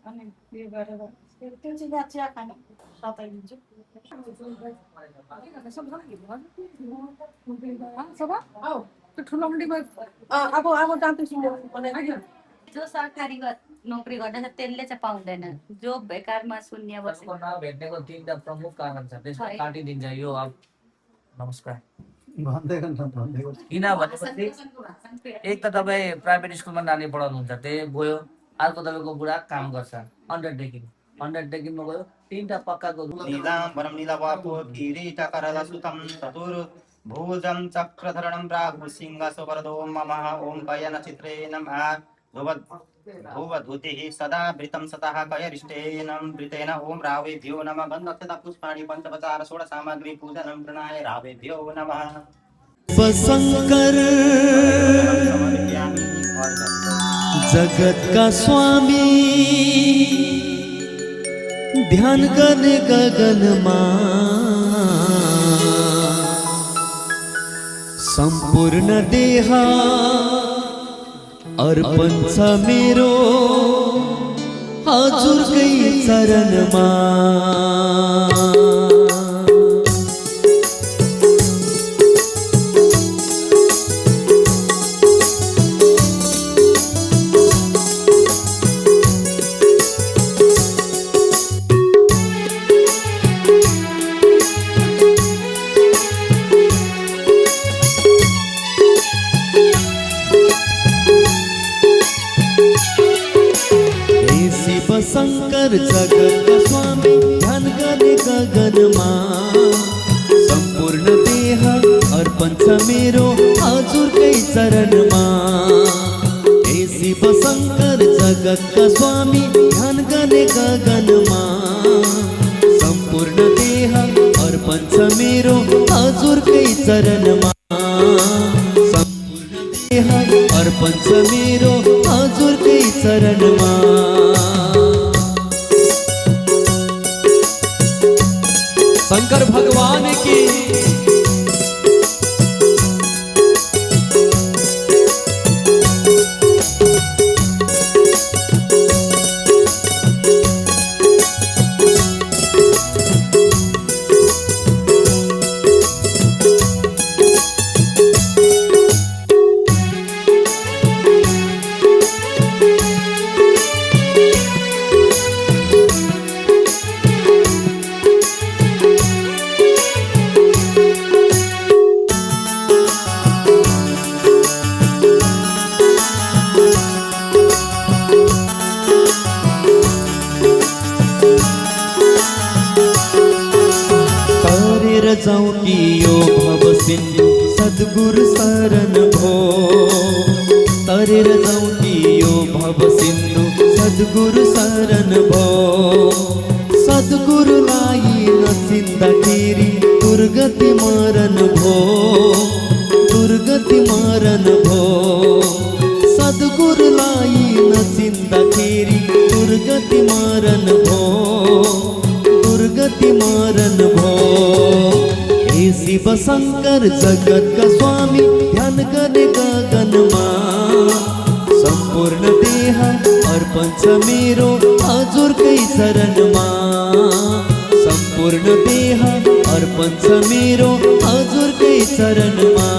अनि यो गरेर त्यो चाहिँ चिया खानु सताइदिन्छु अब जाँदैछु जो सरकारी नोकरी गर्दैछ त्यसले चाहिँ पाउँदैन जो बेकारमा शून्य बसेको भेट्नेको तीनटा प्रमुख कारण छ त्यसमा काटिदिन्छ यो अब नमस्कार किन भनेपछि एक त तपाईँ प्राइभेट स्कुलमा नानी पढाउनुहुन्छ त्यही गयो अर्को तपाईँको बुढा काम गर्छ अन्डरटेकिङमा गयो तीनटा पक्काको नीलाम्बरं नीलवापो किरीटकरलसुतं चतुर् भुजं चक्रधरणं प्राहुसिंहसुवरदो ममः ॐ कयनचित्रे नमः धूवधूतिः सदा वृतं सतः कयरिष्टेन वृतेन ॐ रावेभ्यो नमः गन्धक्षता पुष्पाणि पञ्चपचार षोडसामग्री पूजनं प्रणाय रावेभ्यो नमः शंकर जगत का स्वामी ध्यान करने गगन संपूर्ण देहा अर्पण छ मेरो हजुरकै चरणमा शंकर जगत का स्वामी ध्यान करे गगनमा संपूर्ण देह अर्पण छ मेरो हजुरकै चरणमा हे शिव शंकर जगत का स्वामी ध्यान करे गगनमा संपूर्ण देह अर्पण छ मेरो हजुरकै चरणमा संपूर्ण देह अर्पण छ मेरो हजुरकै चरणमा शंकर भगवान की जाऊं कि यो भव सिंधु सद्गुरु शरण भो तरेर जाऊं कि यो भव सिंधु सद्गुरु शरण भो सद्गुरुलाई नचिन्दाखेरि दुर्गति मरण भो दुर्गति मरण भो सद्गुरुलाई नचिन्दाखेरि दुर्गति मरण भो दुर्गति मरण भो हे शिव शंकर जगत का स्वामी ध्यान करे गगनमा संपूर्ण देह अर्पण छ मेरो हजुरकै चरणमा संपूर्ण देह अर्पण छ मेरो हजुरकै चरणमा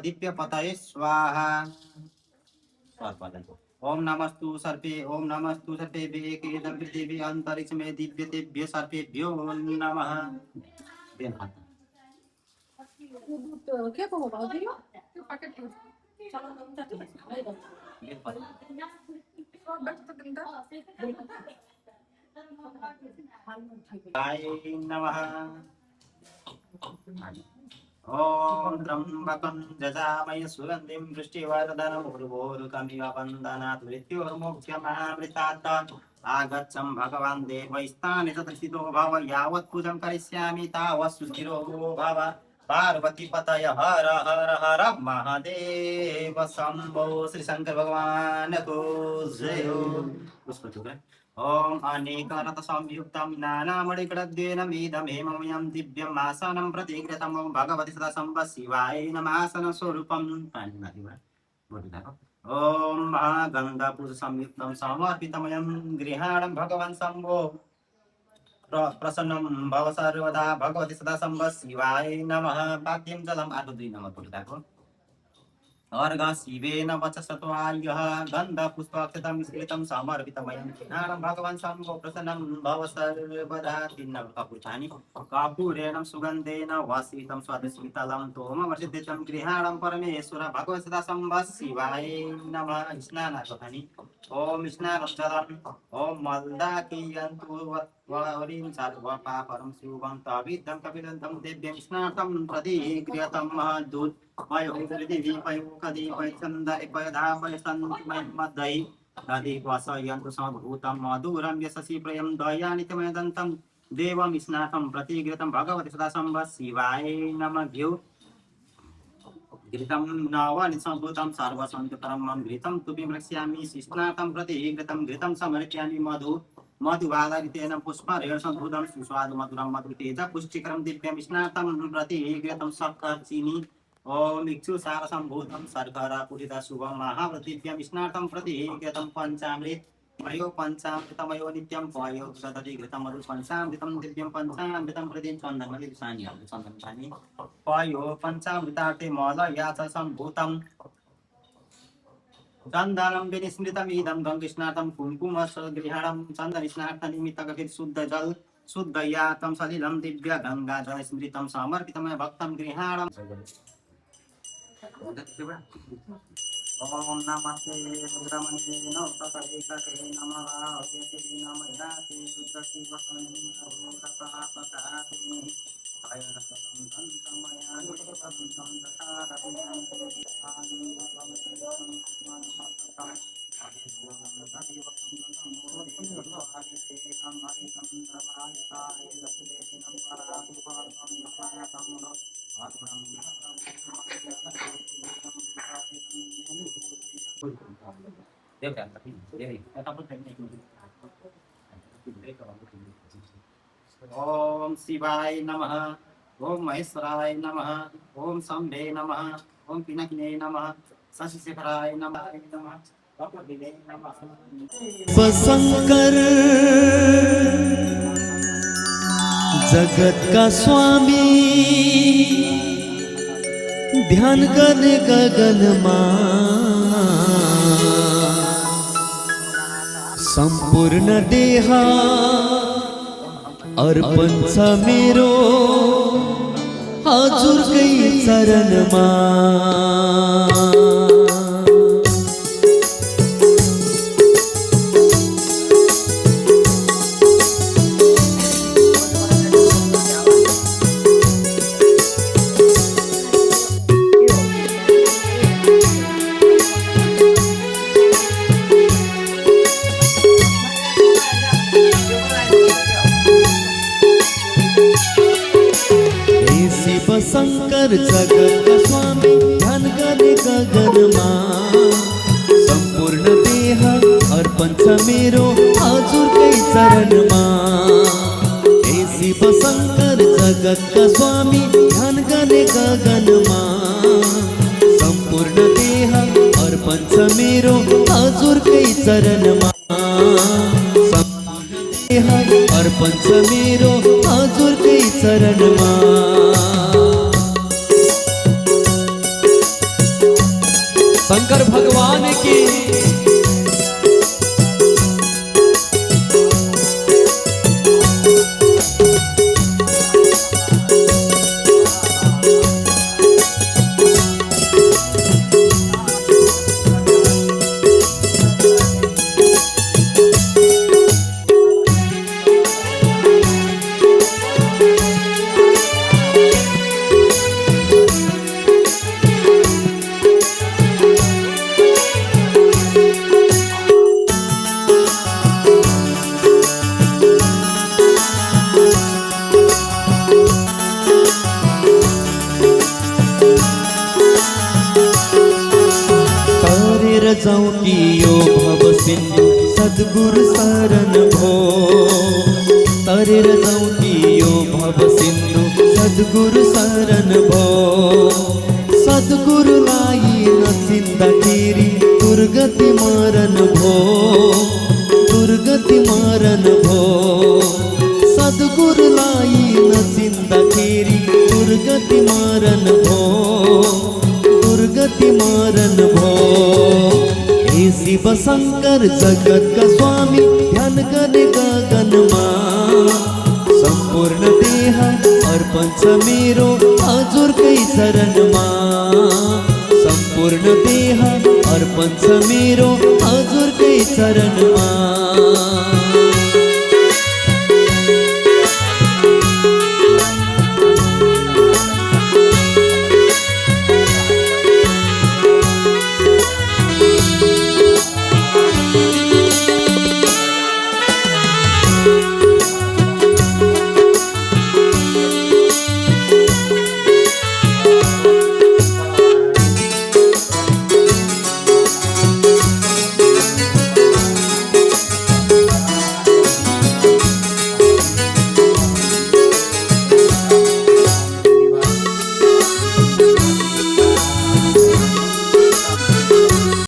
दिव्य पतये स्वाहा ओम नमस्तु सर्पे ओम नमस्तु सर्पे वेके पृथिवी अंतरिक्ष में दिव्यतेभ्य सर्पेभ्यो नमः के को भाउजू यो प्याकेट नमः। ॐ त्र्यम्बकं जजामहे सुगन्धिं पुष्टिवर्धनम् उर्वारुकमिव बन्धनात् मृत्योर्मुक्षमामृतात्। आगच्छं भगवान् देवैस्तानि ततस्थितो भव। यावत् पूजां करिष्यामि तावत् सुस्थिरो भव। पार्वतीपतय हर हर हर महादेव शम्भो। श्री शंकर भगवान को जय हो। ओम अनेकरथ संयुक्तं नानामणिकटद्वयेन हेममयं दिव्यम् आसनं प्रतिगृहीतम्। ओम भगवती सदा संव शिवाय नमः। आसन स्वरूपम् ओम महागन्धपूज संयुक्तं समर्पितमयं गृहाणं भगवान् शम्भो। प्रसन्नं भव सर्वदा। भगवती सदा संव शिवाय नमः। पाद्यं जलम् आदुद्री नमः पुरुषाको अर्घ शिवेन वचसत्वायः गन्धपुष्पाक्षतं मिश्रितं समर्पितमयं गृहाणं भगवान् शम्भो। प्रसन्नं भव सर्वदा। कपूराणि कपूरेण सुगन्धेन वसितं स्वादशीतलं तोमवर्षितं गृहाणं परमेश्वर। भगवत् सदा संव शिवाय नमः। स्नानानि ओम स्नानं जलम् ओम मल्दाकीयन्तु वरीं सर्वपापरं शुभं तविद्धं कपिलन्तं दिव्यं स्नातं प्रतिगृहीतं महद्दूत मधुरं यशसि प्रियं दयानित्यमयदन्तं देवं स्नातं प्रतिगृहीतं। भगवती सदा संव शिवाय नमः। घृतं नवनिसम्भूतं सर्वसन्ततरं घृतं तुभ्यं रक्ष्यामि। स्नातं प्रतिगृहीतं घृतं समर्पयामि। मधुवादरितेन पुष्परेण सम्भूतं सुस्वादु मधुरं मधुतेज पुष्टिकरं दिव्यं स्नातं प्रतिगृहीतं। शर्करचीनी ओम इक्षुसार सम्भूतं शर्करा पूरित शुभं महाव्रतिभ्यं स्नातं प्रतिगृहीतं। पंचामृत मयो पंचामृतमयो नित्यं पयो सदति घृतं मधु पंचामृतं दिव्यं। पंचामृतं प्रति चन्दनमलिसानि पयो पंचामृतार्थे मलया च सम्भूतं। चन्दनं विनिस्मृतमिदं गङ्गस्नातं कुङ्कुमगृहाणं चन्दनस्नार्थनिमित्तगृहीत शुद्धजल शुद्धयातं सलिलं दिव्य गङ्गाजल स्मृतं समर्पितं भक्तं गृहाणम्। ओम नमस्ते रुद्रमणे नौतकैकटे नमः। अव्यते नमयाते रुद्रशिवसन्नि भूतपापकातिनि भयनसतं दन्तमयानि सन्तं दशारथियं पुरुषानि भवन्तं ओम शिवाय नमः। ओम महेश्वराय नमः। ओम शंभे नमः। ओम पिनाकिने नमः। शशिशेखराय नमः। शंकर जगत का स्वामी ध्यान करने गगन संपूर्ण देहा अर्पण छ मेरो हजुर कै चरणमा। शंकर जगत का स्वामी ध्यान गर्ने गगनमा संपूर्ण देह अर्पण छ मेरो हजुरकै चरणमा। हे शिव शंकर जगत का स्वामी ध्यान गर्ने गगनमा संपूर्ण देह अर्पण छ मेरो हजुरकै चरणमा। संपूर्ण देह अर्पण छ मेरो हजुरकै चरणमा। शंकर भगवान की जाउँ कि यो भव सिन्धु सद्गुरु शरण भो तरेर जाउँ कि यो भव सिन्धु सद्गुरु शरण भो सद्गुरुलाई नचिन्दाखेरि दुर्गति मरण भो दुर्गति मरण भो सद्गुरुलाई नचिन्दाखेरि दुर्गति मरण भो दुर्गति मरण भो हे शिव शंकर जगतका स्वामी ध्यान गर्ने गगनमा सम्पूर्ण देह अर्पण छ मेरो हजुरकै चरणमा सम्पूर्ण देह अर्पण छ मेरो हजुरकै चरणमा